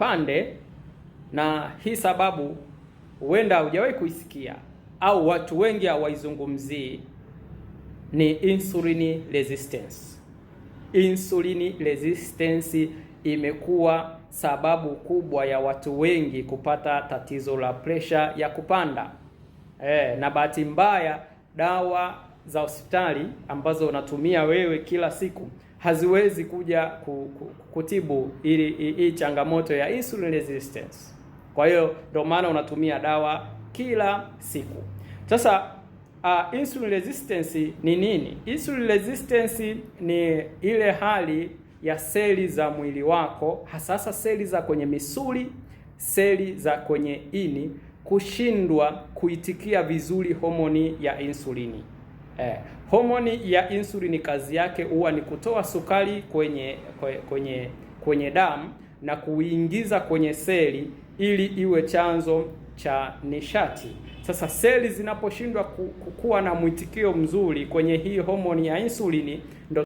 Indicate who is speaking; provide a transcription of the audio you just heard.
Speaker 1: ipande, na hii sababu huenda hujawahi kuisikia au watu wengi hawaizungumzii, ni insulin resistance. Insulin resistance imekuwa sababu kubwa ya watu wengi kupata tatizo la presha ya kupanda. Na bahati mbaya dawa za hospitali ambazo unatumia wewe kila siku haziwezi kuja kutibu hii changamoto ya insulin resistance. Kwa hiyo ndio maana unatumia dawa kila siku. Sasa insulin resistance ni nini? Insulin resistance ni ile hali ya seli za mwili wako, hasa seli za kwenye misuli, seli za kwenye ini kushindwa kuitikia vizuri homoni ya insulini. Homoni ya insulini kazi yake huwa ni kutoa sukari kwenye damu na kuingiza kwenye seli ili iwe chanzo cha nishati. Sasa seli zinaposhindwa kuwa na mwitikio mzuri kwenye hii homoni ya insulini, ndo